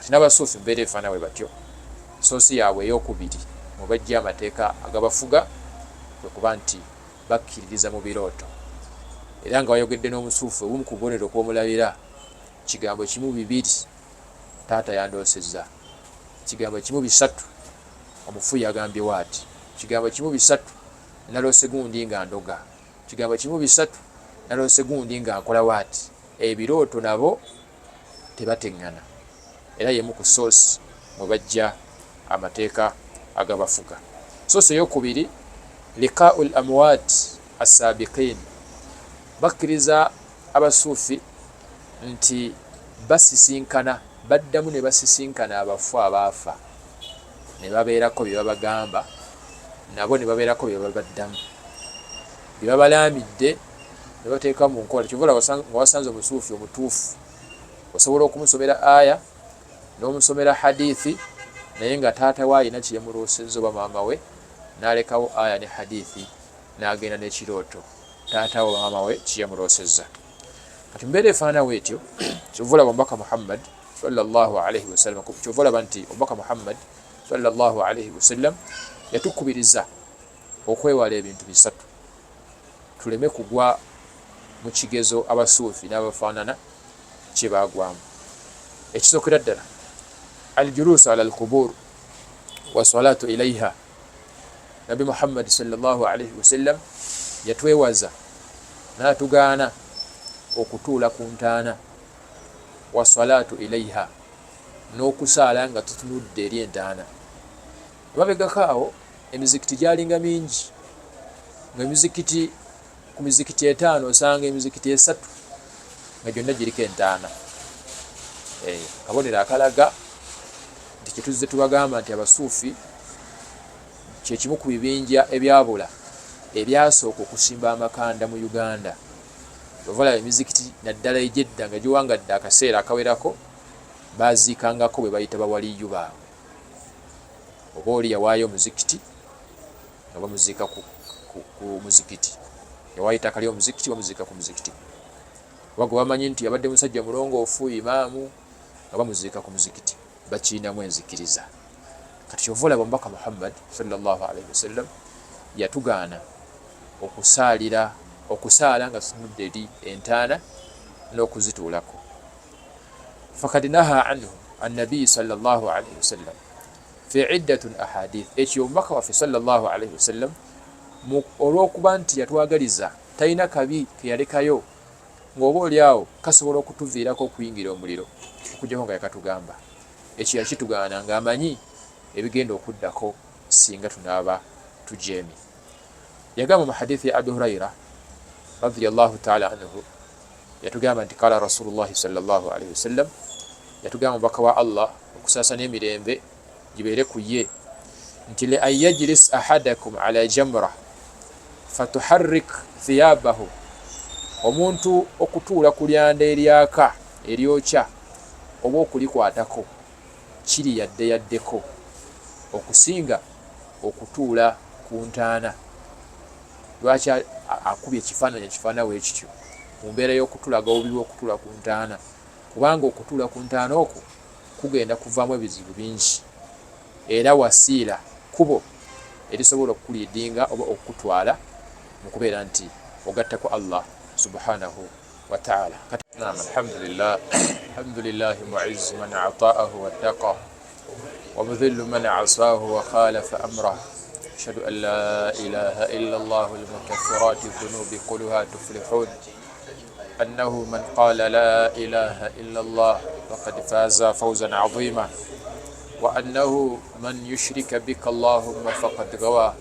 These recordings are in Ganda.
kati n'abasuufi mbeera efaana bwe batyo. Soosi yaabwe ey'okubiri mu bajja amateeka agabafuga kwe kuba nti bakkiririza mu birooto, era nga wayogedde n'omusuufu obumu ku bubonero kw'omulabira kigambo kimu bibiri taata yandoosezza, kigambo kimu bisatu omufu yagambye waati, kigambo kimu bisatu naloose gundi nga ndoga, kigambo kimu bisatu naloose gundi nga nkola waati. Ebirooto nabo tebateŋŋana, era yemu ku soosi mwe bajja amateeka agabafuga. Soosi ey'okubiri liqaa'u al-amwaat as-saabiqiin, bakkiriza abasuufi nti basisinkana, baddamu ne basisinkana abafu abaafa ne babeerako bye babagamba, nabo ne babeerako bye babaddamu, bye babalaamidde ne bateeka mu nkola. Kyova nga wasanze omusuufi omutuufu osobola okumusomera aya n'omusomera hadithi, naye nga taata we alina kye yamuloosezza oba maama we, n'alekawo aya ne hadithi n'agenda n'ekirooto taata we maama we kye yamuloosezza. Kati mbeera efaanawo etyo, kyova olaba omubaka Muhammad sallallahu alaihi wasallam, kyova olaba nti omubaka Muhammad sallallahu alaihi wasallam yatukubiriza okwewala ebintu bisatu tuleme kugwa mu kigezo abasuufi n'abafaanana kye baagwamu. Ekisookera ddala aljuluusu ala alqubur wa salatu ilaiha. Nabi Muhammad sallallahu alaihi wasallam yatwewaza n'atugaana okutuula ku ntaana, wa salatu ilaiha, n'okusaala nga tutunudde eri entaana. Mabegako awo emizikiti gyalinga mingi, nga emizikiti ku mizikiti 5 osanga emizikiti 3 nga gyonna giriko entaana. Kabonero akalaga nti kyetuzze tubagamba nti abasuufi kyekimu ku bibinja ebyabula ebyasooka okusimba amakanda mu Uganda. Ovala emizikiti naddala egyedda nga giwangadde akaseera akawerako baaziikangako bwe bayita bawaliyu baabwe. Oba oli yawaayo omuzikiti nga bamuziika ku muzikiti, yawaayo ettaka ly'omuzikiti bamuziika ku muzikiti. Oba gwe bamanyi nti yabadde musajja mulongoofu imaamu nga bamuziika ku muzikiti, bakiinamu enzikiriza. Kati kyova olaba omubaka Muhammad sallallahu alaihi wasallam yatugaana okusaala nga tutunudde eri entaana n'okuzituulako. Fakad naha anhu annabiyi sallallahu alaihi wasallam fi iddatun ahadith. Ekyo omubaka waffe sallallahu alaihi wasallam olw'okuba nti yatwagaliza, talina kabi ke yalekayo ng'oba oli awo kasobola okutuviirako okuyingira omuliro, okujjako nga yakatugamba. Ekyo yakitugaana ng'amanyi ebigenda okuddako singa tunaaba tujeemi. Yagamba mu hadithi ya Abi Hurayra radiyallahu ta'ala anhu, yatugamba nti qala Rasulullahi sallallahu alaihi wasallam, yatugamba omubaka wa Allah okusaasana emirembe gibeere ku ye nti li an yajlis ahadakum ala jamra fatuharrik thiyabahu, omuntu okutuula ku lyanda eryaka eryokya oba okulikwatako kiri yaddeyaddeko okusinga okutuula ku ntaana. Lwaki akubye ekifaananyi ekifaanawo ekityo mu mbeera y'okutulaga obubi bw'okutuula ku ntaana? Kubanga okutuula ku ntaana okwo kugenda kuvaamu ebizibu bingi, era wasiila kubo erisobola okukuliidinga oba okutwala mu kubeera nti ogattako Allah subhanahu wa ta'ala. Alhamdulillahi mu'izz man ata'ahu wattaqa wa mudhillu man asaahu wa khalafa amrah. أشهد أن لا إله إلا الله المكفرات الذنوب كلها تفلحون. أنه من قال لا إله إلا الله فقد فاز فوزا عظيما، وأنه من يشرك بك اللهم فقد غوى.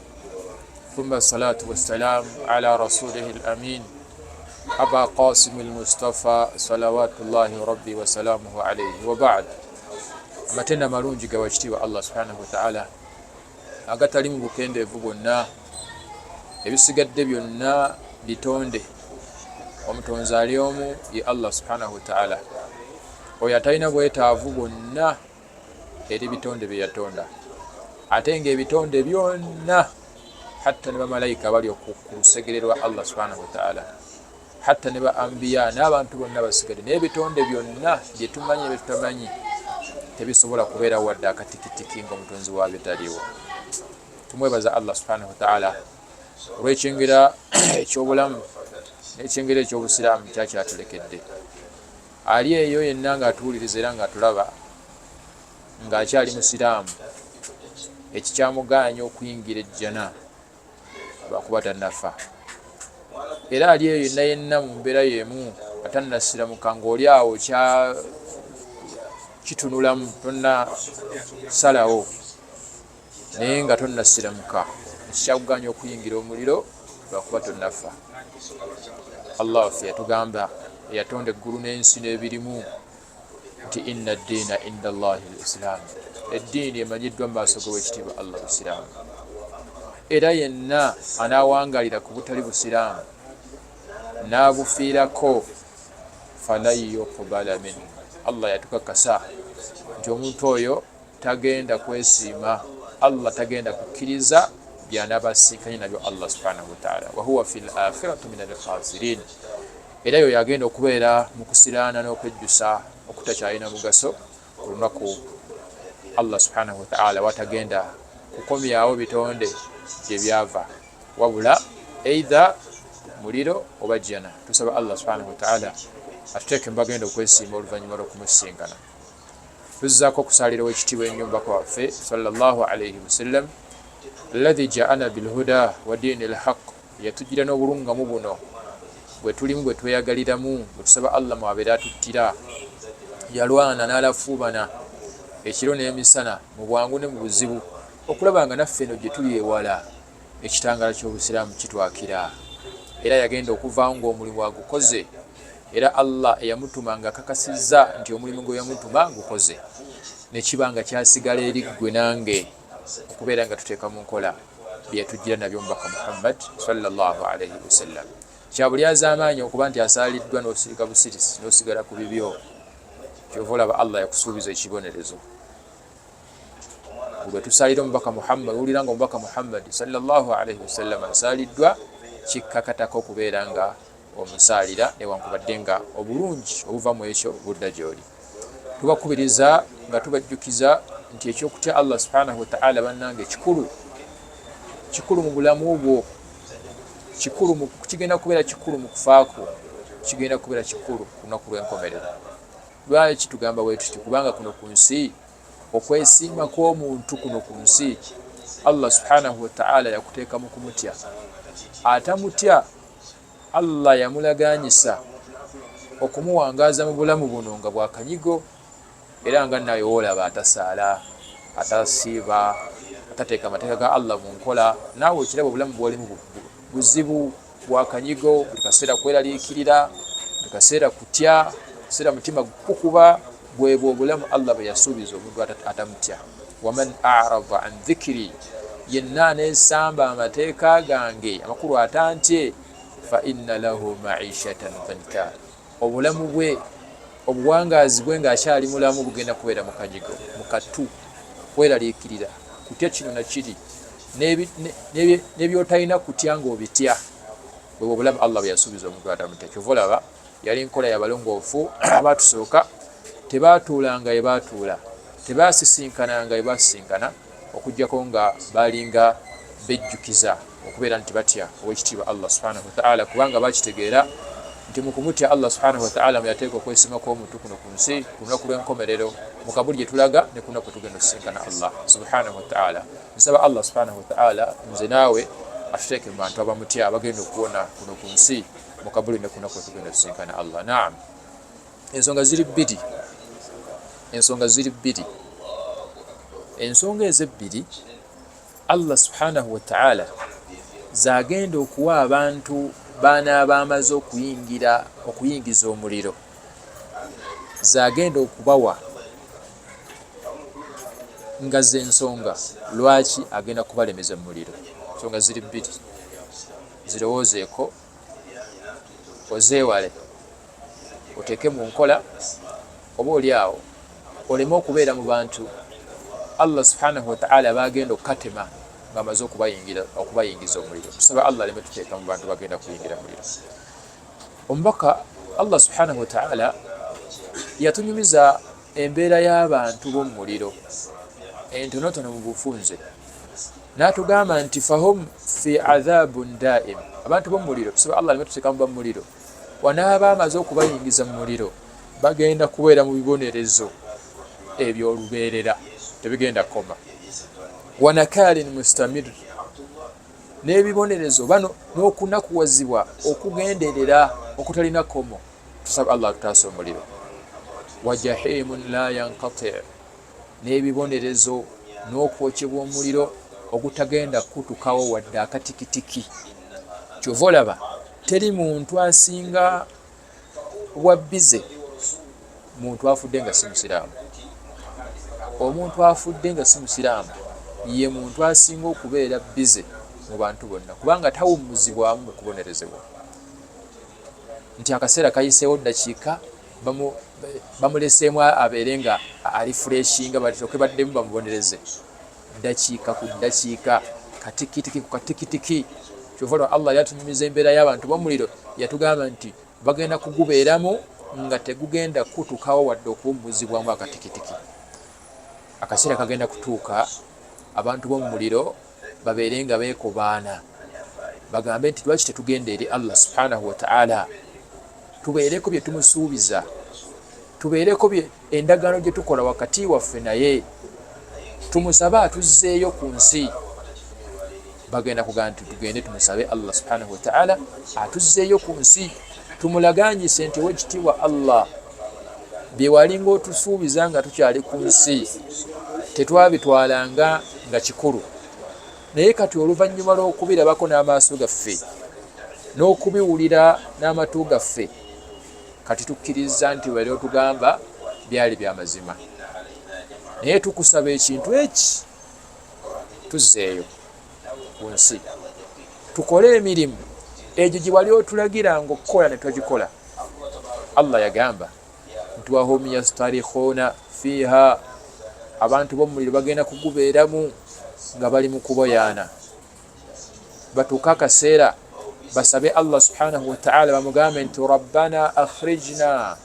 ثم الصلاة والسلام على رسوله الأمين أبا قاسم المصطفى صلوات الله ربي وسلامه عليه، وبعد. أمتنا مرونجي قواشتي الله سبحانه وتعالى agatali mu bukendeevu bwonna, ebisigadde byonna bitonde. Omutonzi ali omu ye Allah subhanahu wa ta'ala, oyo atalina bwetaavu bwonna eri bitonde bye yatonda, ate ng'ebitonde byonna hatta ne bamalayika bali ku lusegere lwa Allah subhanahu wa ta'ala, hatta ne ba ambiya n'abantu bonna basigadde, naye ebitonde byonna bye tumanyi bye tutamanyi tebisobola kubeera wadde akatikitiki ng'omutonzi waabyo taliwo. Tumwebaza Allah subhanahu wa ta'ala olw'ekyengera eky'obulamu n'ekyengera eky'obusiraamu kyakyatulekedde. Ali eyo yenna ng'atuwuliriza era ng'atulaba ng'akyali musiraamu, ekikyamugaanya okuyingira ejjana lwakuba tannafa. Era ali eyo yenna yenna mu mbeera y'emu atannasiramuka ng'oli awo kitunulamu tonnasalawo naye nga tonnasiramuka, ekikyakuganya okuyingira omuliro lwakuba tonnafa. Allah waffe yatugamba, eyatonda eggulu n'ensi n'ebirimu nti inna ddiina inda Allahi al-Islam, eddiini emanyiddwa mu maaso g'owekitiibwa Allah busiraamu. Era yenna anaawangalira ku butali busiraamu n'abufiirako falan yuqbala minhu, Allah yatukakasa nti omuntu oyo tagenda kwesiima, Allah tagenda kukkiriza byanaabasinkanye nabyo Allah subhanahu wa ta'ala, wa huwa fil akhirati min al-khasirin. Era yo yagenda okubeera mu kusiraana n'okwejjusa okutakyalina mugaso ku lunaku Allah subhanahu wa ta'ala watagenda kukomyawo bitonde gye byava, wabula eitha muliro oba jjana. Tusaba Allah subhanahu wa ta'ala atuteeke mu bagenda okwesiima oluvannyuma lw'okumusinkana. Tuzzaako okusalira w'ekitiibwa ennyumbako waffe sallallahu alayhi wasallam alladhi ja'ana bilhuda wa diini alhaq, yatugira n'obulungamu buno bwe tulimu bwe tweyagaliramu, bwe tusaba Allah mwabeera atuttira. Yalwana n'alafuubana ekiro n'emisana mu bwangu ne mu buzibu okulaba nga naffe eno gye tuli ewala ekitangaala ky'obusiraamu kitwakira. Era yagenda okuvaawo ng'omulimu agukoze, era Allah eyamutuma nga akakasizza nti omulimu gwe yamutuma gukoze, ne kiba nga kyasigala eri ggwe nange okubeera nga tuteeka mu nkola byeyatugira nabyo omubaka Muhammad sallallahu alayhi wasallam. Kya buli azaamaanyi okuba nti asaaliddwa n'osirika busirisi n'osigala ku bibyo, kyova olaba Allah yakusuubiza ekibonerezo. Bwe tusaalira omubaka Muhammad, owulira nga omubaka Muhammad sallallahu alayhi wasallam asaaliddwa, kikkakatako okubeera nga omusaalira newankubadde nga obulungi obuva mu ekyo budda gy'oli. Tubakubiriza nga tubajjukiza nti ekyokutya Allah subhanahu wa ta'ala bannange kikulu mu bulamu bwo, kigenda kubeera kikulu mu kufaako, kigenda kubeera kikulu ku lunaku lw'enkomerero. Lwaki tugamba bwe tuti? Kubanga kuno ku nsi okwesiima kw'omuntu kuno ku nsi Allah subhanahu wa ta'ala yakuteeka mu kumutya. Atamutya Allah yamulaganyisa okumuwangaaza mu bulamu buno nga bwakanyigo, era nga nawe woolaba atasaala, atasiiba, atateeka amateeka ga Allah mu nkola, naawe okiraba obulamu bw'olimu buzibu bwakanyigo, buli kaseera kweraliikirira, buli kaseera kutya, kaseera mutima gukukuba. Bwebwo obulamu Allah bwe yasuubiza omuntu atamutya. Waman a'rada an dhikri, yenna aneesamba amateeka gange, amakulu atantye, fa inna lahu ma'ishatan dhanka, obulamu bwe obuwangaazi bwe ng'akyali mulamu bugenda kubeera mu kanyigo, mu katu, kweraliikirira, kutya kino na kiri, n'ebyotalina kutya ng'obitya. Bwebwo obulamu Allah bwe yasuubiza omuntu atamutya. Kyova olaba yali nkola y'abalongoofu abaatusooka, tebaatuulanga ye baatuula, tebaasisinkananga ye baasisinkana, okuggyako nga baalinga bejjukiza okubeera nti batya ow'ekitiibwa Allah subhanahu wa ta'ala, kubanga bakitegeera nti mu kumutya Allah subhanahu wa ta'ala mwe yateeka okwesiima kw'omuntu kuno ku nsi ku lunaku lw'enkomerero, mu kabuli gye tulaga ne ku lunaku tugenda okusinkana Allah subhanahu wa ta'ala. Nsaba Allah subhanahu wa ta'ala nze naawe atuteeke mu bantu abamutya abagenda okuwona kuno ku nsi mu kabuli ne ku lunaku tugenda okusinkana Allah. Naam, ensonga ziri bbiri. Ensonga ezebbiri Allah subhanahu wa ta'ala zagenda okuwa abantu banaaba amaze okuyingiza omuliro, zagenda okubawa nga ze ensonga lwaki agenda kubalemeza mu muliro. Ensonga ziri bbiri, zirowoozeeko, ozeewale, oteeke mu nkola, oba oli awo oleme okubeera mu bantu Allah subhanahu wa ta'ala bagenda okukatema ng'amaze okubayingiza omuliro. Tusaba Allah aleme tuteeka mu bantu bagenda kuyingira muliro. Omubaka Allah subhanahu wa ta'ala yatunyumiza embeera y'abantu b'omu muliro entonotono mu bufunze, n'atugamba nti fahum fi adhabun daim, abantu b'omu muliro tusaba Allah aleme tuteekamu ba mu muliro, wanaaba amaze okubayingiza mu muliro bagenda kubeera mu bibonerezo ebyolubeerera tebigenda koma, wanakalin mustamir, n'ebibonerezo bano n'okunakuwazibwa okugenderera okutalina komo. Tusaba Allah tutaasa omuliro. Wajahimun la yanqati, n'ebibonerezo n'okwokyebwa omuliro ogutagenda kutukawo wadde akatikitiki. Kyova olaba teri muntu asinga bwabbize muntu afudde nga si musiraamu. Omuntu afudde nga si musiraamu ye muntu asinga okubeera bize mu bantu bonna, kubanga tawummuzibwamu mu kubonerezebwa. Nti akaseera kayiseewo ddakiika bamuleseemu abeere nga alifureshinga balyoke baddemu bamubonereze. Ddakiika ku ddakiika, katikitiki ku katikitiki. Kyova Allah yatunyumiza embeera y'abantu b'omuliro, yatugamba nti bagenda kugubeeramu nga tegugenda kutukawo wadde okuwummuzibwamu akatikitiki. Akaseera kagenda kutuuka abantu b'omu muliro babeere nga beekobaana, bagambe nti lwaki tetugenda eri Allah subhanahu wa ta'ala, tubeereko bye tumusuubiza, tubeereko bye endagaano gye tukola wakati waffe naye, tumusabe atuzzeeyo ku nsi. Bagenda kugamba nti tugende tumusabe Allah subhanahu wa ta'ala atuzzeeyo ku nsi, tumulaganyise nti owekitiibwa Allah, bye walinga otusuubiza nga tukyali ku nsi tetwabitwalanga nga kikulu, naye kati oluvannyuma lw'okubirabako n'amaaso gaffe n'okubiwulira n'amatu gaffe, kati tukkiriza nti wali otugamba byali bya mazima, naye tukusaba ekintu eki, tuzzeeyo ku nsi tukole emirimu egyo gye wali otulagiranga okukola ne twagikola. Allah yagamba nti wahum yastarikhuuna fiiha, abantu b'omuliro bagenda kugubeeramu nga bali mu kuboyaana. Batuuka akaseera basabe Allah subhanahu wa ta'ala bamugambe nti rabbana akhrijna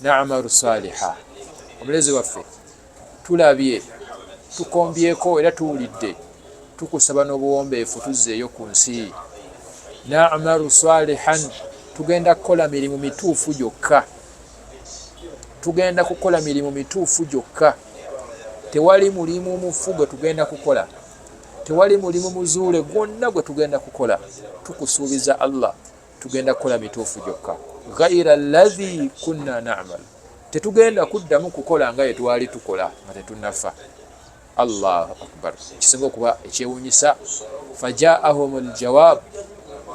na'malu saliha, omulezi waffe tulabye tukombyeko era tuwulidde, tukusaba n'obuwombeefu tuzzeeyo ku nsi. Na'malu salihan, tugenda kukola mirimu mituufu gyokka, tugenda kukola mirimu mituufu gyokka. Tewali mulimu mufu gwe tugenda kukola, tewali mulimu muzuule gwonna gwe tugenda kukola. Tukusuubiza Allah tugenda kukola mituufu gyokka, ghaira alladhi kunna na'mal, tetugenda kuddamu kukola nga yetwali tukola nga tetunnafa. Allahu akbar. Kisinga okuba ekyewuunyisa, fajaahumul jawab,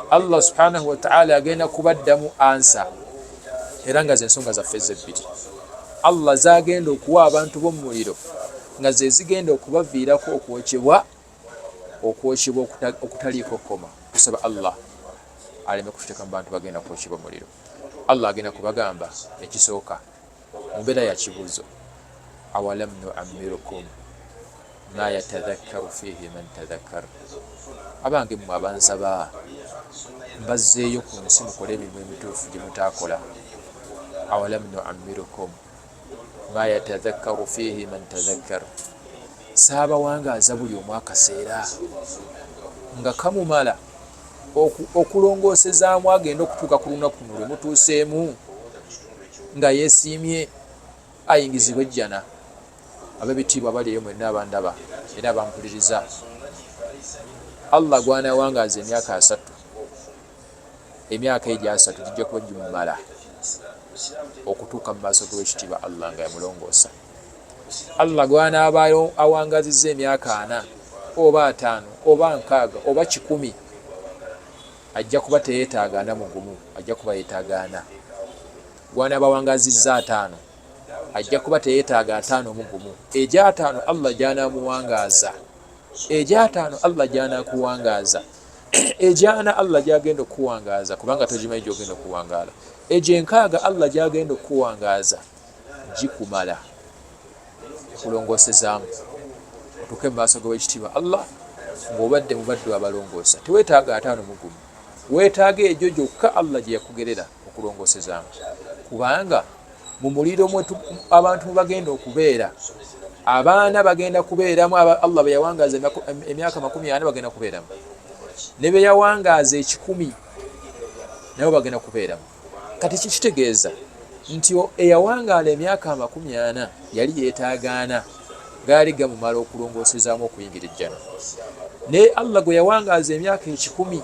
Allah subhanahu wa ta'ala agenda kubaddamu ansa, era nga z'ensonga zaffe ezz'ebbiri Allah zagenda okuwa abantu b'omu muliro nga ze zigenda okubaviirako okwokyebwa okutaliiko koma. Tusaba Allah aleme kututeeka mu bantu bagenda kwokyebwa muliro. Allah agenda kubagamba ekisooka mu mbeera ya kibuuzo, awalam nu'ammirukum ma yatadhakkaru fihi man tadhakkar, abange mmwe abansaba mbazzeeyo ku nsi mukole emirimu emituufu gye mutaakola. Awalam nu'ammirukum ma yatadhakkaru fihi man tadhakkar, saabawangaaza buli omu akaseera nga kamumala okulongoosezaamu agenda okutuuka ku lunaku luno lwe mutuuseemu nga yeesiimye ayingizibwe ejjana. Ab'ebitiibwa baliyo mwenna abandaba era abampuliriza, Allah gwanawangaaza emyaka 3, emyaka egyo 3 gijja kuba gimumala okutuuka mu maaso g'owekitiibwa Allah nga yamulongoosa. Allah gwanaabayo awangazizza emyaka 4 oba 5 oba 6 oba 100, ajja kuba teyeetaagaana mugumu, ajja kuba yeetaagaana. Gwanabawangazizza 5 ajja kuba teyeetaaga 5 mugumu. Egya 5 Allah gy'anaamuwangaaza, egya 5 Allah gy'anaakuwangaaza, egyana Allah gy'agenda okuwangaaza, kubanga togimanyi gy'ogenda okuwangaala. Egyo 6 Allah gy'agenda okuwangaaza gikumala kulongoosezaamu otuuke mu maaso g'owekitiibwa Allah ng'obadde mubadde abalongoosa. Teweetaaga 5 mugumu, weetaaga egyo gyokka Allah gye yakugerera okulongoosezaamu, kubanga mu muliro abantu bagenda okubeera, abaana bagenda kubeeramu, Allah bwe yawangaaza emyaka 40 bagenda kubeeramu, ne be yawangaaza 1,000 nabo bagenda kubeeramu. Kati kitegeeza nti eyawangaala emyaka 40 yali yeetaagaana gaali gamumala okulongoosezaamu okuyingira ejjana, naye Allah gwe yawangaaza emyaka 1,000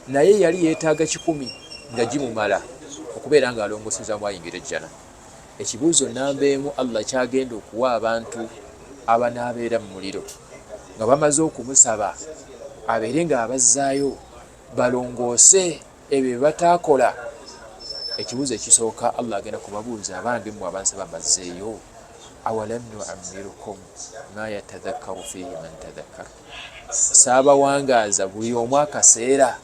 naye yali yeetaaga 1,000 nga gimumala okubeera ng'alongoosezaamu ayingira ejjana. Ekibuuzo namba emu, Allah kyagenda okuwa abantu abanaabeera mu muliro nga bamaze okumusaba abeere ng'abazzaayo balongoose ebyo bye bataakola. Ekibuuzo ekisooka Allah agenda kubabuuza, abange mmwe abansaba mbazzeeyo, awalam nu'ammirukum ma yatadhakkaru fihi man tadhakkara, saabawangaaza buli omu akaseera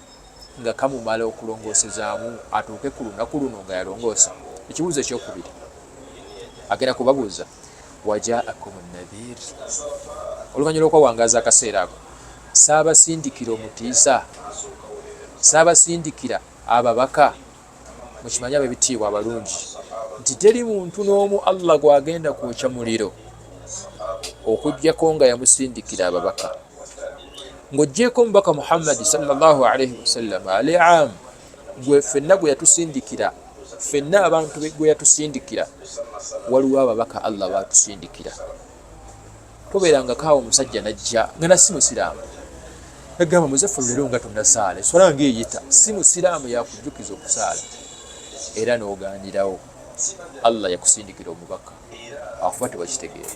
nga kamumala okulongoosezaamu atuuke ku lunaku luno nga yalongoosa. Ekibuuzo ekyokubiri agenda kubabuuza, wajaakum nadhir, oluvannyuma lw'okwewangaaza akaseera ako saabasindikira omutiisa, saabasindikira ababaka. Mukimanyi ab'ebitiibwa abalungi nti teri muntu n'omu Allah gwagenda kwokya muliro okuggyako nga yamusindikira ababaka. Ng'oggyeko omubaka Muhammad sallallahu alaihi wasallam al-aam gwe ffenna gwe yatusindikira, ffenna abantu gwe yatusindikira, waliwo ababaka Allah baatusindikira. Tobeerangako awo omusajja najja nga nasi musiraamu nagamba muzeffe leero nga tonnasaala eswala ng'eyita, si musiraamu yakujjukiza okusaala era n'ogaanirawo. Allah yakusindikira omubaka akuba tewakitegeera.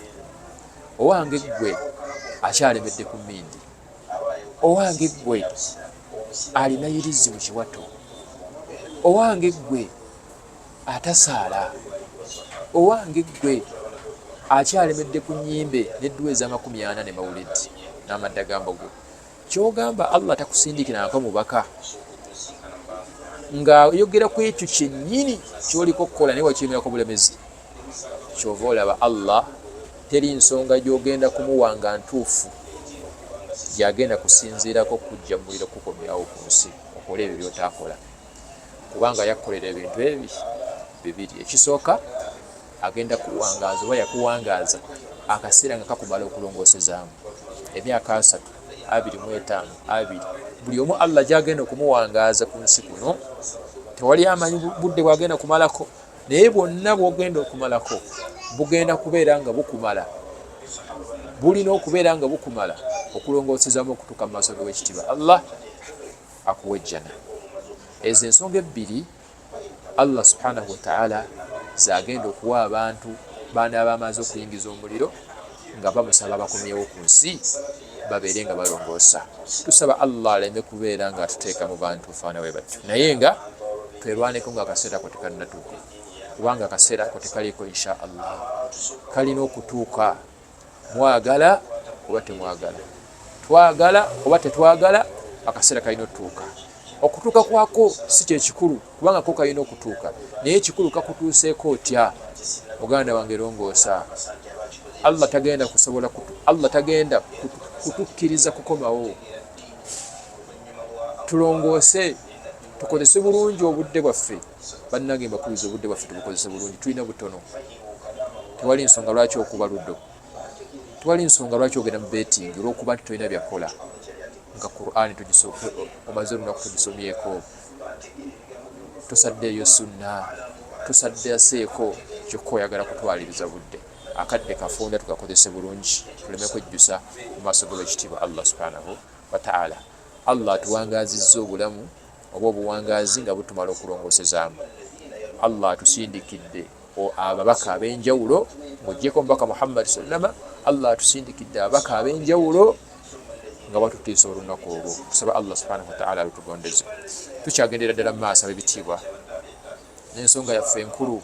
Owange ggwe akyalemedde ku mmindi, owange ggwe alina yirizi mu kiwato, owange ggwe atasaala, owange ggwe akyalemedde ku nnyimbe n'edduwa eza40 ne mawulidi n'amadda gambogo. Kyogamba Allah takusindikirangako mubaka nga yogera ku ekyo kyennyini kyoliko okukola naye wakiremerako bulemezi. Kyova olaba Allah teri nsonga gy'ogenda kumuwanga ntuufu gy'agenda kusinziirako kujja mu muliro kukomyawo ku nsi okola ebyo by'otaakola, kubanga yakukolera ebintu ebi bibiri. Ekisooka agenda kuwangaaza oba yakuwangaaza akaseera nga kakumala okulongoosezaamu emyaka 3, 25, 2. Buli omu Allah gy'agenda okumuwangaaza ku nsi kuno tewali amanyi budde bw'agenda kumalako, naye bwonna bw'ogenda okumalako bugenda kubeera nga bukumala, bulina okubeera nga bukumala okulongoosezaamu okutuuka mu maaso g'Oweekitiibwa Allah akuwa ejjana. Ezo ensonga ebbiri Allah subhanahu wa ta'ala z'agenda okuwa abantu baanaaba bamaze okuyingiza omuliro nga bamusaba bakomyewo ku nsi babeere nga balongoosa. Tusaba Allah aleme kubeera nga atuteeka mu bantu faana bwe batyo, naye nga twerwaneko nga akaseera ko tekannatuuka, kubanga akaseera ko tekaliiko insha Allah, kalina okutuuka. Mwagala oba temwagala, twagala oba tetwagala, akaseera kalina okutuuka. Okutuuka kwako si kye kikulu, kubanga ko kalina okutuuka, naye ekikulu kakutuuseeko otya. Muganda wange longoosa, Allah tagenda kutukkiriza kukomawo. Tulongoose, tukozese bulungi obudde bwaffe. Bannange mbakubiriza obudde bwaffe tubukozese bulungi, tulina butono. Tewali nsonga lwaki okuba luddo, tewali nsonga lwaki ogenda mu betingi olw'okuba nti tolina byakola nga Qur'ani omaze olunaku tugisomyeko, tosaddeeyo sunna, tosaddeeseeko kyokka oyagala kutwaliriza budde. Akadde kafunda tukakozese bulungi, tuleme kwejjusa mu maaso g'Oweekitiibwa Allah subhanahu wa ta'ala. Allah atuwangaazizza obulamu oba obuwangaazi nga butumala okulongoosezaamu. Allah atusindikidde ababaka ab'enjawulo, ng'oggyeko omubaka Muhammad sallama, Allah atusindikidde ababaka ab'enjawulo nga batutiisa olunaku olwo. Tusaba Allah subhanahu wa ta'ala alutugondeze. Tukyagendera ddala mu maaso ab'ebitiibwa n'ensonga yaffe enkulu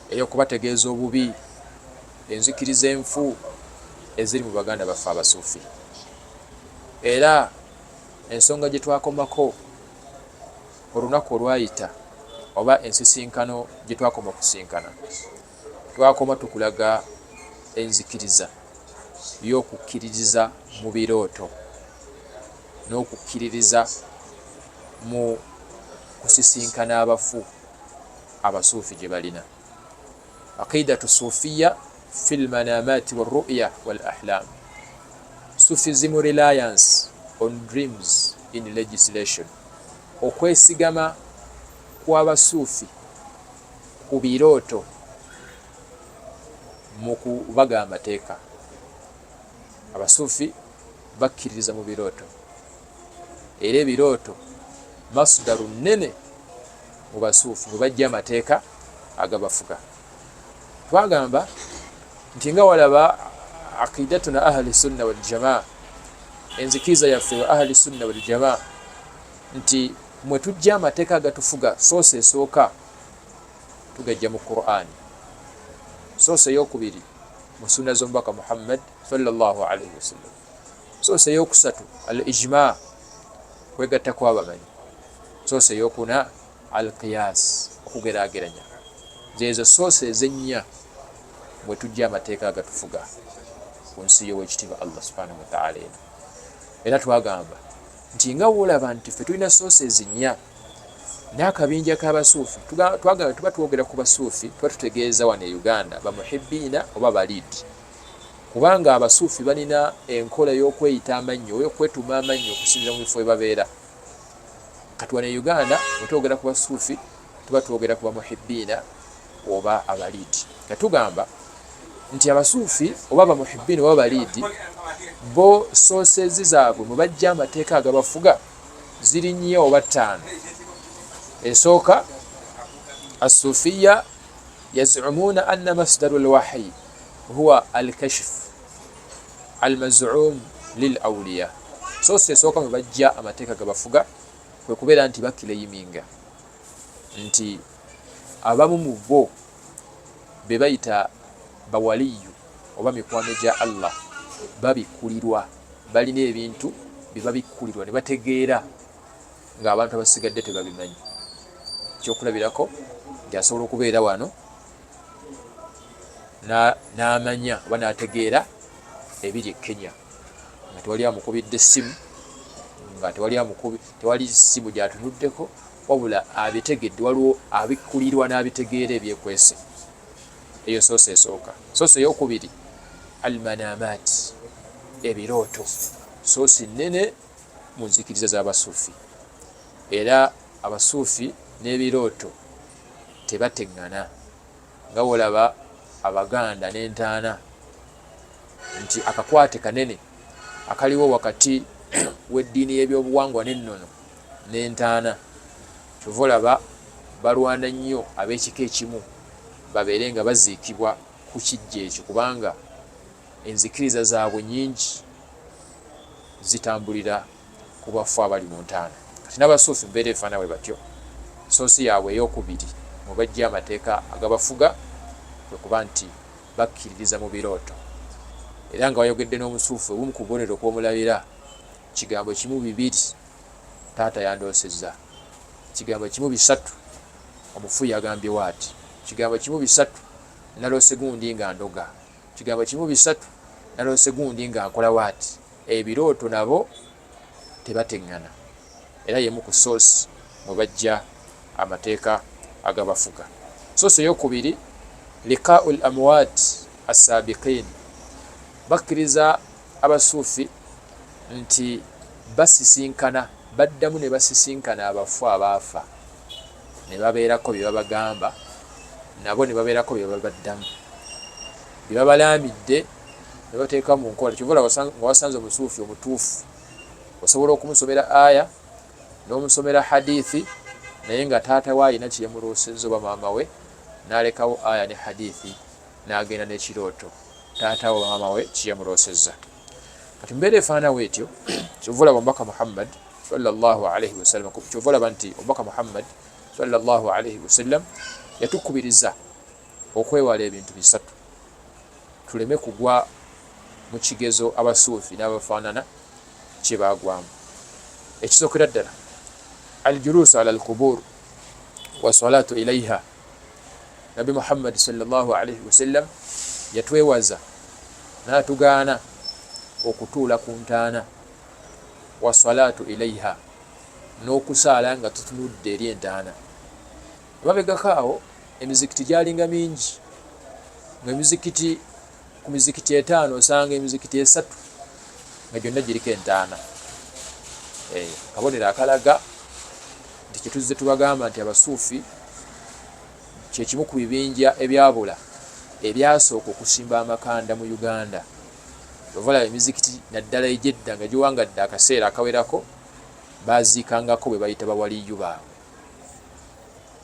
ey'okubategeeza obubi enzikiriza enfu eziri mu baganda baffe abasuufi. Era ensonga gye twakomako olunaku olwayita oba ensisinkano gye twakoma okusinkana, twakoma tukulaga enzikiriza y'okukkiririza mu birooto n'okukkiririza mu kusisinkana abafu abasuufi gye balina. aqidatu sufiya fi lmanamati walru'ya walahlam. Sufism reliance on dreams in legislation. Okwesigama kw'abasuufi ku birooto mu kubaga amateeka. Abasuufi bakkiririza mu birooto, era ebirooto masdaru nnene mu basuufi mwe bajja amateeka agabafuga. Twagamba nti nga walaba aqidatuna ahli sunna wal jamaa, enzikiriza yaffe wa ahli sunna wal jamaa, nti mwe tujja amateeka agatufuga soose esooka tugajja mu Qur'an, soose eyokubiri mu sunna z'omubaka Muhammad sallallahu alayhi wasallam, soose eyokusatu al ijma, kwegatta kw'abamanyi, soose eyokuna al qiyas, okugeraageranya. Zeezo soose ezennya mwe tujja amateeka agatufuga ku nsi y'owekitiibwa Allah subhanahu wa ta'ala. Era twagamba nti nga woolaba nti ffe tulina soose ezinnya n'akabinja k'abasuufi, twagamba tuba twogera ku basuufi tuba tutegeeza wano e Uganda bamuhibbiina oba baliidi, kubanga abasuufi balina enkola y'okweyita amannyo, y'okwetuuma amannyo okusinziira mu bifo we babeera. Kati wano e Uganda bwe twogera ku basuufi tuba twogera ku bamuhibbiina oba abaliidi. Katugamba nti abasuufi oba bamuhibbiina oba baliidi bo soosezi zaabwe mwe bajja amateeka agabafuga ziri 4 oba 5. Esooka assufiya yaz'umuna anna masdaru alwahyi huwa alkashf almaz'um lilawliya. Soose esooka mwe bajja amateeka gabafuga kwe kubeera nti bakireyiminga nti abamu mu bo be bayita bawaliyu oba mikwano gya Allah babikulirwa, balina ebintu bye babikulirwa ne bategeera ng'abantu abasigadde tebabimanyi. Ekyokulabirako nti asobola okubeera wano n'amanya oba n'ategeera ebiri e Kenya nga tewali amukubidde essimu, nga tewali ssimu gy'atunuddeko, wabula abitegedde, waliwo abikulirwa n'abitegeera ebyekwese. Eyo soose esooka. Soose eyokubiri almanamat, ebirooto, soose nnene mu nzikiriza z'abasuufi. Era abasuufi n'ebirooto tebateŋŋana, nga wolaba Abaganda n'entaana, nti akakwate kanene akaliwo wakati w'eddiini y'ebyobuwangwa n'ennono n'entaana. Kyova olaba balwana nnyo ab'ekika ekimu babeere nga baziikibwa ku kijja ekyo, kubanga enzikiriza zaabwe nnyingi zitambulira ku bafu abali mu ntaana. Kati n'abasuufi mbeera efaana bwe batyo. Soosi yaabwe eyokubiri mu bajja amateeka agabafuga kwe kuba nti bakkiririza mu birooto. Era nga wayogedde n'omusuufu obumu ku bubonero kw'omulabira, kigambo kimu 2 taata yandoosezza, kigambo kimu 3 omufu yagambye waati, kigambo kimu 3 naloose gundi nga ndoga, kigambo kimu 3 naloose gundi nga nkola waati. Ebirooto nabo tebateŋŋana, era yemu ku soosi mwe bajja amateeka agabafuga. Soosi eyokubiri liqa'u al-amwaat as-saabiqiin, bakkiriza abasuufi nti basisinkana, baddamu ne basisinkana abafu abaafa ne babeerako bye babagamba, nabo ne babeerako bye babaddamu, bye babalaamidde ne bateeka mu nkola. Kyova nga wasanze omusuufi omutuufu osobola okumusomera aya n'omusomera hadithi, naye nga taata we alina kye yamuloosezza oba maama we, n'alekawo aya ne hadithi n'agenda n'ekirooto, taata we maama we kye yamuloosezza. Kati mbeera efaana bwetyo, kyova olaba omubaka Muhammad sallallahu alayhi wasallam, kyova olaba nti omubaka Muhammad sallallahu alayhi wasallam yatukubiriza okwewala ebintu 3 tuleme kugwa mu kigezo abasuufi n'abafaanana kye baagwamu. Ekisookera ddala aljuluusu ala alqubur wa salatu ilayha. Nabi Muhammad sallallahu alayhi wasallam yatwewaza n'atugaana okutuula ku ntaana, wa salatu ilayha, n'okusaala nga tutunudde eri entaana. Emabegako awo emizikiti gyalinga mingi, ng'emizikiti ku mizikiti 5 osanga emizikiti 3 nga gyonna giriko entaana. Kabonero akalaga nti kyetuzze tubagamba nti abasuufi kyekimu ku bibinja ebyabula ebyasooka okusimba amakanda mu Uganda. Ovala emizikiti naddala egyedda nga giwangadde akaseera akawerako baziikangako bwe bayita bawaliyu baabwe.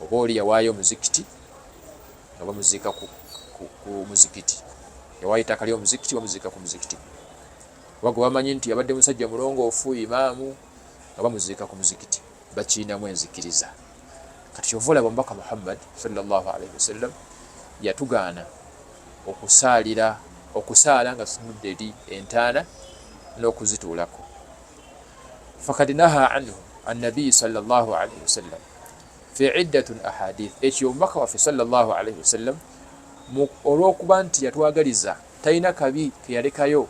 Oba oli yawaayo omuzikiti nga bamuziika ku muzikiti, yawaayo ettaka ly'omuzikiti bamuziika ku muzikiti. Oba gwe bamanyi nti yabadde musajja mulongoofu imaamu nga bamuziika ku muzikiti, bakiinamu enzikiriza. Kati kyova olaba omubaka Muhammad sallallahu alaihi wasallam yatugaana okusaala nga tutunudde eri entaana n'okuzituulako. Fakad naha anhu annabiyi sallallahu alaihi wasallam fi iddatun ahadith. Ekyo omubaka waffe sallallahu alaihi wasallam olw'okuba nti yatwagaliza talina kabi ke yalekayo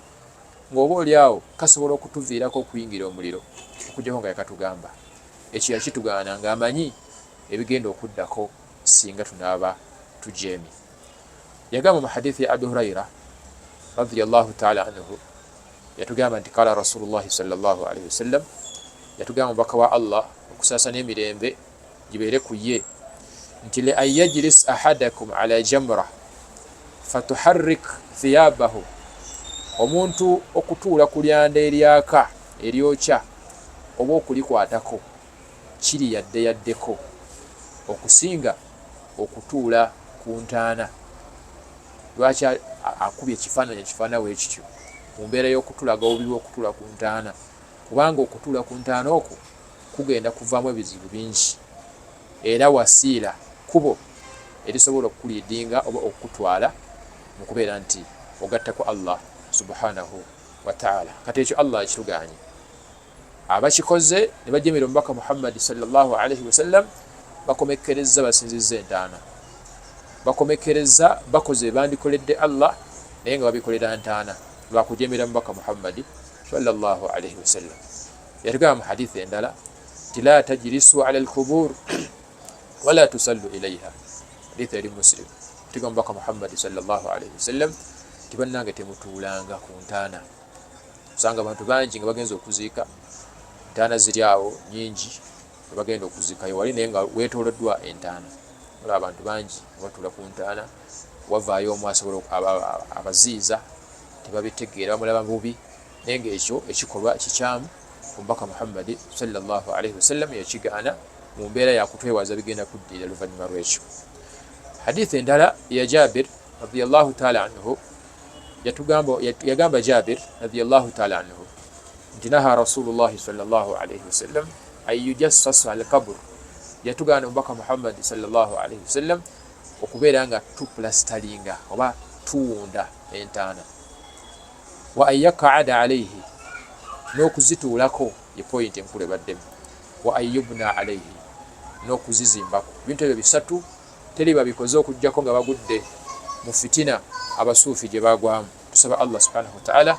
ng'oba oli awo kasobola okutuviirako okuyingira omuliro okujjako nga yakatugamba. Ekyo yakitugaana ng'amanyi ebigenda okuddako singa tunaaba tujeemi. Yagamba mu hadithi ya Abu Huraira radiyallahu ta'ala anhu, yatugamba nti kala Rasulullahi sallallahu alaihi wasallam, yatugamba mubaka wa Allah okusaasa n'emirembe gibeere ku ye nti li an yajlis ahadakum ala jamra fatuharrik thiyabahu, omuntu okutuula ku lyanda eryaka eryokya oba okulikwatako kiri yaddeyaddeko okusinga okutuula ku ntaana. Lwaki akubye ekifaananyi ekifaanawo ekityo mu mbeera y'okutulaga obubi bw'okutuula ku ntaana? Kubanga okutuula ku ntaana okwo kugenda kuvaamu ebizibu bingi, era wasiira kubo erisobola okukuliidinga oba okukutwala mu kubeera nti ogattako Allah subhanahu wa ta'ala. Kati ekyo Allah akituganye. Abakikoze ne bajemera omubaka Muhammad sallallahu alaihi wasallam bakomekkereza basinzizza entaana, bakomekkereza bakoze bandikoledde Allah naye nga babikolera ntaana lwakujemera mubaka Muhammad sallallahu alaihi wasallam. Yatugamba mu hadithi endala nti la tajlisu ala alqubur wala tusallu ilaiha. Hadithi eri Muslim. Tugamba mubaka Muhammad sallallahu alaihi wasallam nti bannange temutuulanga ku ntaana. Usanga abantu bangi nga bagenza okuziika, entaana ziri awo nyingi, bagenda okuziikayo wali naye nga weetooloddwa entaana. Waliwo abantu bangi batuula ku ntaana, wavaayo omu asobola abaziiza tebabitegeera, bamulaba bubi, naye ng'ekyo ekikolwa kikyamu. Omubaka Muhammad sallallahu alaihi wasallam yakigaana mu mbeera yakutwewaza bigenda kuddiira luvannyuma lw'ekyo. Hadithi endala ya Jabir radiyallahu ta'ala anhu, yagamba Jabir radiyallahu ta'ala anhu nti naha Rasulullahi sallallahu alaihi wasallam an yujassasa al-qabr. Yatugaana omubaka Muhammad sallallahu alaihi wasallam okubeera nga tuplastalinga oba tuwunda entaana. Wa an yaq'ada alaihi, n'okuzituulako ye point enkulu ebaddemu. Wa an yubna alaihi, n'okuzizimbako. Ebintu ebyo bisatu teri babikoze okujjako nga bagudde mu fitina abasuufi gye bagwamu. Tusaba Allah subhanahu wa ta'ala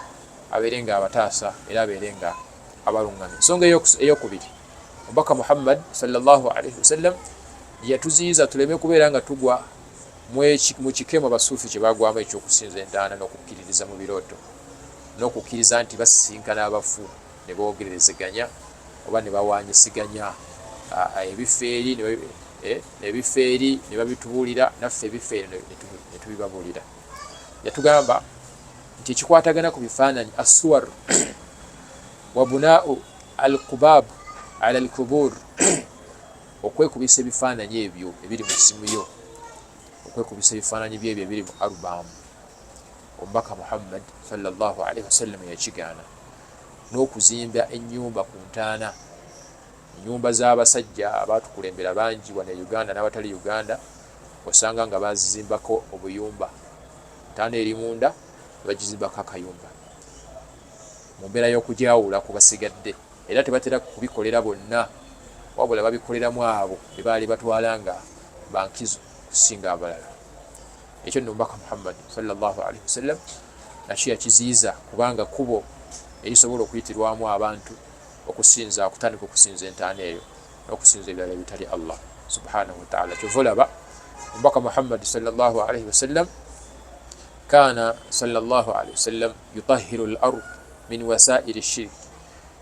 abeere nga abataasa era abeere nga abalungamye. Ensonga eyokubiri, omubaka Muhammad sallallahu alaihi wasallam yatuziyiza tuleme kubeera nga tugwa mu kikemo abasuufi kye bagwamu ekyokusinza entaana n'okukkiririza mu birooto, n'okukkiriza nti basisinkana abafu ne boogererezeganya oba ne bawanyisiganya ebifeeri ne babitubuulira, naffe ebifeeri ne tubibabuulira. Yatugamba nti ekikwatagana ku bifaananyi assuwar wa bunaau al-qubab ala al-kubur, okwekubisa ebifaananyi ebyo ebiri mu ssimu yo, okwekubisa ebifaananyi byebyo ebiri mu alubamu. Omubaka Muhammad sallallahu alaihi wasallam yakigaana. N'okuzimba ennyumba ku ntaana, ennyumba z'abasajja abaatukulembera bangi wano e Uganda n'abatali Uganda, osanga nga bazizimbako obuyumba. Ntaana eri munda bagizimbako akayumba mu mbeera y'okujawula ku basigadde, era tebatera kubikolera bonna, wabula babikoleramu abo be baali batwala nga bankizo kusinga abalala. Ekyo nno omubaka Muhammad sallallahu alaihi wasallam nakyo yakiziyiza, kubanga kubo erisobola okuyitirwamu abantu okusinza, okutandika okusinza entaana eyo n'okusinza ebirala ebitali Allah subhanahu wa ta'ala. Kyova olaba omubaka Muhammad sallallahu alaihi wasallam kana sallallahu alaihi wasallam yutahhiru al-ard min wasa'ir ash-shirk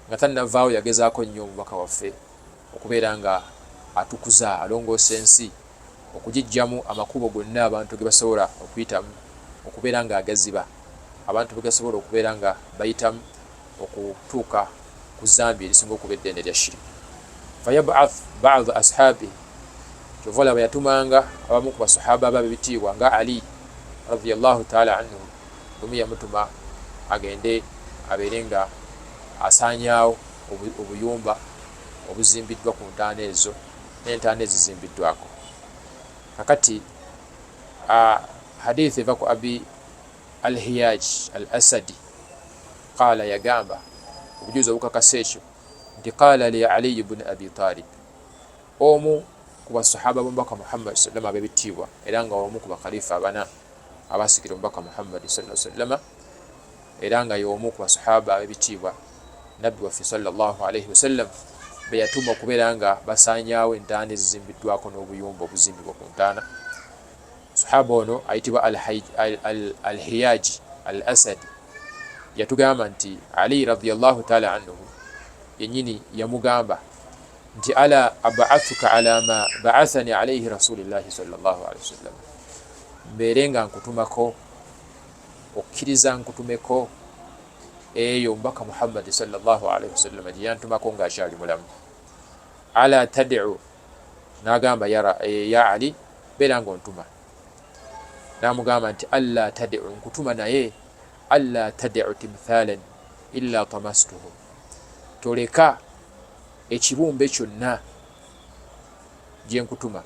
nga tannavaawo yagezaako nnyo omubaka waffe okubeera nga atukuza alongoosa ensi okugijjamu amakubo gonna abantu ge basobola okuyitamu okubeera nga agaziba abantu be gasobola okubeera nga bayitamu okutuuka ku zambi erisinga okuba eddene lya shirk. Fayabath ba'd ashabi kyova olaba yatumanga abamu ku basahaba ababitiibwa nga Ali radiyallahu ta'ala anhu lumu yamutuma agende abeere nga asaanyaawo obuyumba obuzimbiddwa ku ntaana ezo n'entaana ezizimbiddwako. Kakati hadithi eva ku Abi al-Hiyaj al-Asadi qala yagamba obujuzi obukakasa ekyo nti qala li Ali ibn Abi Talib omu ku basahaba b'omubaka Muhammad sallallahu alaihi abebitiibwa era nga omu ku bakhalifa abana abasikira omubaka Muhammad sallallahu alaihi wasallam era nga y'omu ku basahaba abebitiibwa nabbi waffe sallallahu alaihi wasallam be yatuma okubeera nga basaanyaawo entaana ezizimbiddwako n'obuyumba obuzimbibwa ku ntaana. Sahaba ono ayitibwa al-Hiyaji al-Asadi yatugamba nti Ali radiyallahu ta'ala anhu yennyini yamugamba nti ala ab'athuka ala ma ba'athani alayhi rasulillahi sallallahu alaihi wasallam mbeere nga nkutumako okkiriza nkutumeko eyo mbaka Muhammad sallallahu alaihi wasallam gye yantumako ng'akyali mulamu. Ala tad'u n'agamba ya Ali beera ng'ontuma n'amugamba nti alla tad'u nkutuma naye alla tad'u timthalan illa tamastuhu toleka ekibumbe kyonna gye nkutuma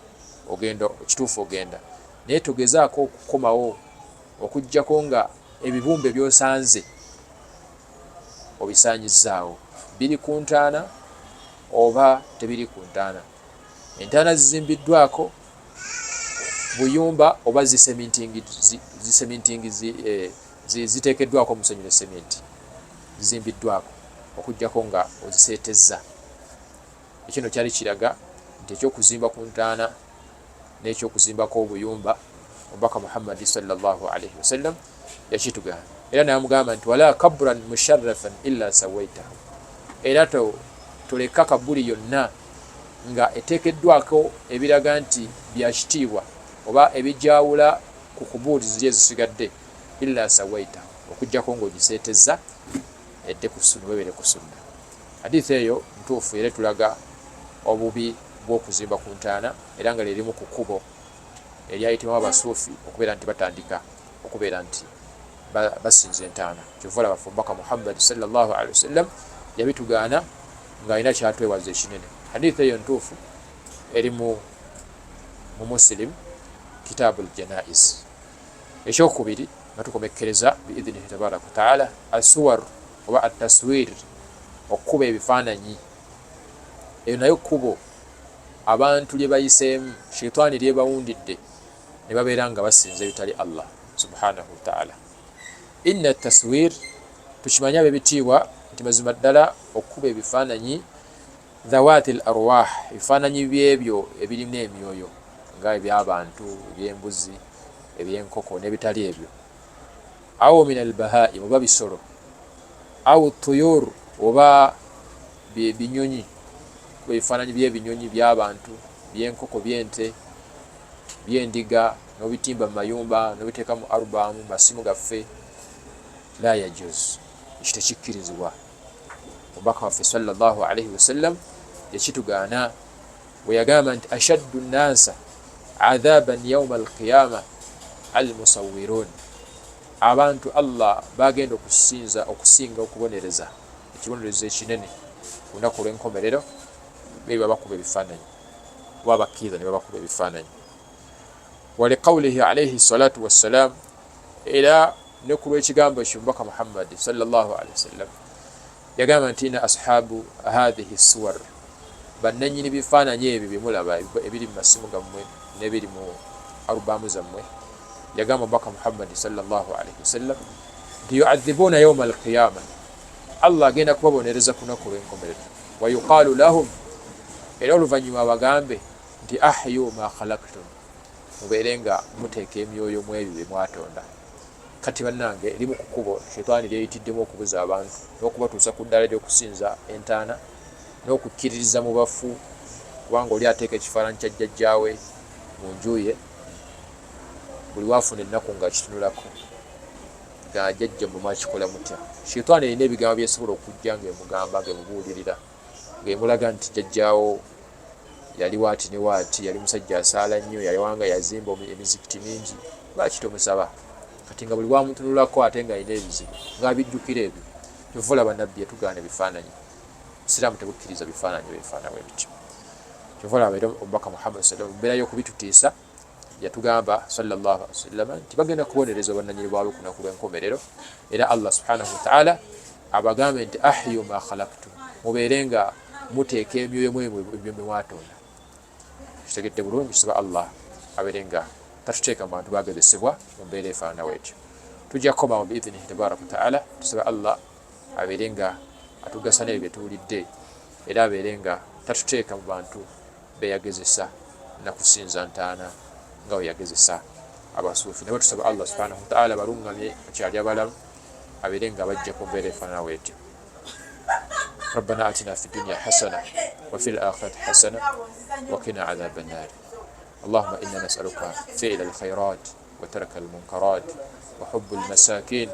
ogenda kituufu ogenda naye togezaako okukomawo okuggyako nga ebibumbe by'osanze obisaanyizaawo biri ku ntaana oba tebiri ku ntaana. Entaana zizimbiddwako buyumba oba ziteekeddwako omusenyu ne sementi zizimbiddwako okuggyako nga oziseetezza. Ekino kyali kiraga nti ekyokuzimba ku ntaana n'ekyokuzimbako obuyumba omubaka Muhammad sallallahu alaihi wasallam yakitugamba era namugamba nti wala kabran musharrafan illa sawaitahu era toleka kabuli yonna nga eteekeddwako ebiraga nti byakitiibwa oba ebijawula ku kubuuli ziri ezisigadde illa sawaitahu okuggyako ng'ogiseetezza edde ku sunna webere ku sunna. Hadithi eyo ntuufu era tulaga obubi bw'okuzimba ku ntaana era nga lirimu ku kkubo eryayitimamu abasuufi okubeera nti batandika okubeera nti basinza entaana. Kyova olaba omubaka Muhammad sallallahu alaihi wasallam yabitugaana ng'alina kyatwewaza ekinene. Hadithi eyo ntuufu eri mu Muslim kitabul janaiz. Ekyokubiri nga tukomekkereza biidhnihi tabaraka wa taala asuwar oba ataswir okukuba ebifaananyi. Eyo nayo kkubo abantu lye bayiseemu sheitaani lye bawundidde ne babeera nga basinza ebitali Allah subhanahu wa ta'ala. Inna taswir tukimanya ab'ebitiibwa nti mazima ddala okukuba ebifaananyi dhawati al-arwah ebifaananyi byebyo ebirina emyoyo nga eby'abantu eby'embuzi eby'enkoko n'ebitali ebyo awo min al-bahaim oba bisolo awo tuyur oba binyonyi ebifaananyi by'ebinyonyi by'abantu by'enkoko by'ente by'endiga n'obitimba mu mayumba n'obiteeka mu alubamu masimu gaffe la yajuz ekyo tekikkirizibwa. Omubaka waffe sallallahu alaihi wasallam yakitugaana bwe yagamba nti ashaddu nnasa adhaban yauma alqiyama almusawwirun abantu Allah bagenda okusinga okubonereza ekibonerezo ekinene ku lunaku olw'enkomerero be babakuba ebifaananyi oba abakkiriza ne babakuba ebifaananyi. Waliqawlihi alaihi salatu wassalam era ne ku lw'ekigambo eky'omubaka Muhammad sallallahu alaihi wasallam yagamba nti ina ashabu hadhihi suwar bannannyini bifaananyi ebyo bimulaba ebiri mu masimu gammwe n'ebiri mu alubamu zammwe yagamba omubaka Muhammad sallallahu alaihi wasallam nti yu'adhibuuna yawma alqiyama Allah agenda kubabonereza ku lunaku olw'enkomerero wa yuqaalu lahum era oluvannyuma bagambe nti ahyu ma khalaqtum mubeere nga muteeka emyoyo mu ebyo bye mwatonda kati bannange limu ku kkubo shayitaani lyeyitiddemu okubuza abantu n'okubatuusa ku ddala ly'okusinza entaana n'okukkiririza mu bafu kubanga oli ateeka ekifaananyi kya jjajjaawe mu nju ye buli waafuna ennaku ng'akitunulako nga jjajja mwe mwakikola mutya. Shayitaani erina ebigambo byesobola okujja ng'emugamba ng'emubuulirira ng'emulaga nti jjajjaawo yali waati ne waati, yali musajja asaala nnyo, yali wanga yazimba emizikiti mingi, lwaki tomusaba? Kati nga buli wamutunulako ate ng'alina ebizibu ng'abijjukira ebyo. Kyova olaba nabbi yatugaana ebifaananyi. Obusiraamu tebukkiriza bifaananyi ebifaanana bwe bityo. Kyova olaba era omubaka Muhammad sallallahu mbeera y'okubitutiisa yatugamba sallallahu alaihi wasallam nti bagenda kubonereza bannanyini bwabwe ku lunaku lw'enkomerero, era Allah subhanahu wa ta'ala abagambe nti ahyu ma khalaqtum, mubeere nga muteeka emyoyo mwe mwatonda. Kitegedde bulungi, tusaba Allah abeere nga tatuteeka mu bantu bagezesebwa mu mbeera efaanana bw'etyo. Tujja kukomawo biidhnihi tabaraka wa ta'ala, tusaba Allah abeere nga atugasa n'ebyo bye tuwulidde, era abeere nga tatuteeka mu bantu beyagezesa na kusinza ntaana nga we yagezesa abasuufi. Nabo tusaba Allah subhanahu wa ta'ala balungamye bakyali abalamu, abeere nga bajja ku mbeera efaanana bw'etyo. ربنا آتنا في الدنيا حسنة وفي الآخرة حسنة وقنا عذاب النار. اللهم إنا نسألك فعل الخيرات وترك المنكرات وحب المساكين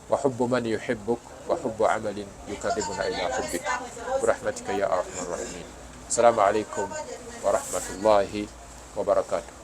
وحب من يحبك وحب عمل يقربنا إلى حبك برحمتك يا أرحم الراحمين. السلام عليكم ورحمة الله وبركاته.